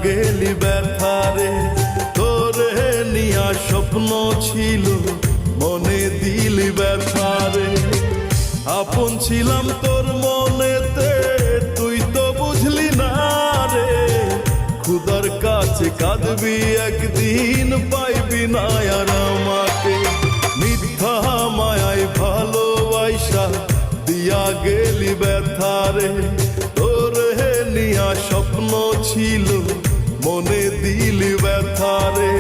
গেলি ব্যথারে, তোরে নিয়া স্বপ্ন ছিল মনে দিলি ব্যথারে। আপন ছিলাম তোর মনেতে, তুই তো বুঝলি না রে। খুদার কাছে কাঁদবি একদিন, পাইবি না আর আমাকে। মিথ্যা মায়ায় ভালোবাসা দিয়া গেলি ব্যথারে, তোরে নিয়া স্বপ্ন ছিল মনে দিলি ব্যথারে।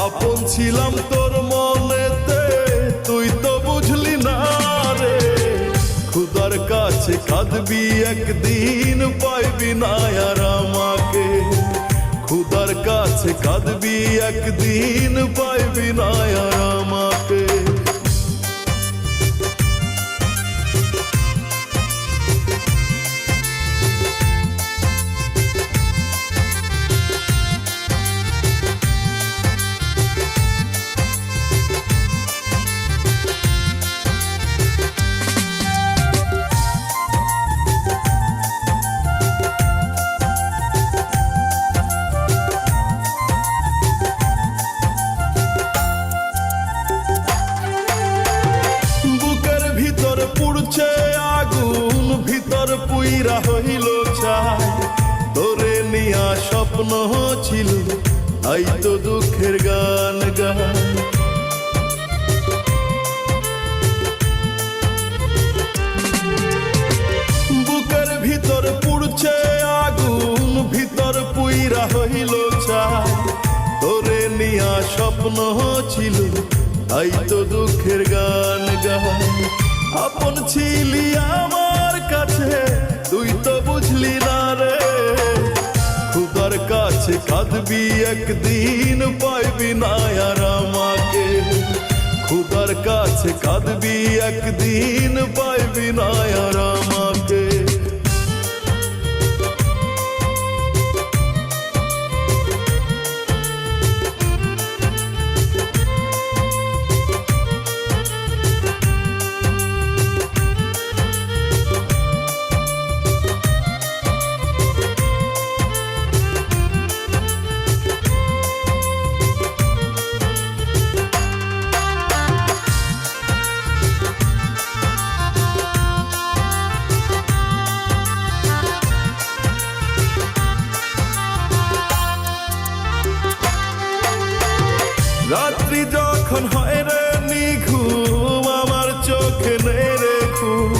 আপন ছিলাম তোর মনেতে, তুই তো বুঝলি না রে। খুদার কাছে কাঁদবি একদিন, পাইবি না আর আমাকে। খুদার কাছে কাঁদবি একদিন, পাইবি না আর আমাকে। পুড়ছে আগুন, ভিতর পুইরা হইল ছাই। তোরে নিয়া স্বপ্ন ছিল, আই তো দুঃখের গান গায়। বুকের ভিতর পুড়ছে আগুন, ভিতর পুইরা হইল ছাই। তোরে নিয়া স্বপ্ন ছিল, আই তো দুঃখের গান গায়। আপন ছিলি আমার কাছে, তুই তো বুঝলি না রে। খুদার কাছে কাঁদবি একদিন, পাইবি না আর আমাকে। খুদার কাছে কাঁদবি একদিন, পাইবি না আর আমাকে। রাত্রি যখন হয় রে নিঘুম, আমার চোখে নেই রে ঘুম।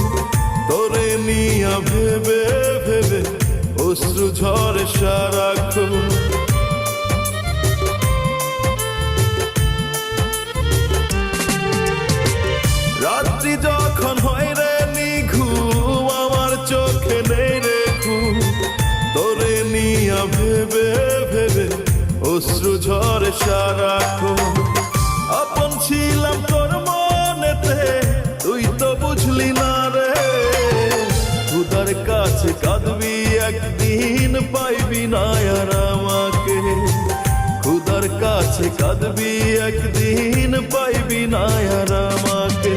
তোরে নিয়া ভেবে ভেবে অশ্রু ঝরে সারাক্ষণ। রাত্রি যখন হয় রে নিঘুম, আমার চোখে নেই রে ঘুম। তোরে নিয়া ভেবে ভেবে অশ্রু ঝরে সারাক্ষণ। আপন ছিলাম তোর মনেতে, তুই তো বুঝলি না রে। খুদার কাছে কাঁদবি একদিন, পাইবি না আর আমাকে। খুদার কাছে কাঁদবি একদিন, পাইবি না আর আমাকে।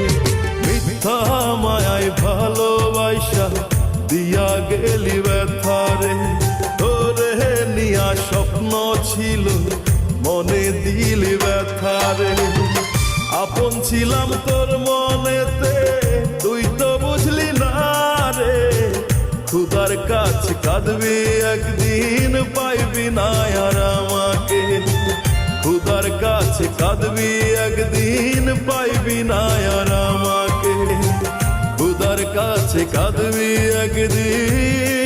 মিথ্যা মায়ায় ভালোবাসা দিয়া গেলি ব্যথারে, তোরে নিয়া স্বপ্ন ছিল মনে দিলি ব্যথারে। আপন ছিলাম তোর মনেতে, তুই তো বুঝলি না রে। খুদার কাছে কাঁদবি একদিন, পাইবি না আর আমাকে। খুদার কাছে কাঁদবি একদিন, পাইবি না আর আমাকে। খুদার কাছে কাঁদবি একদিন।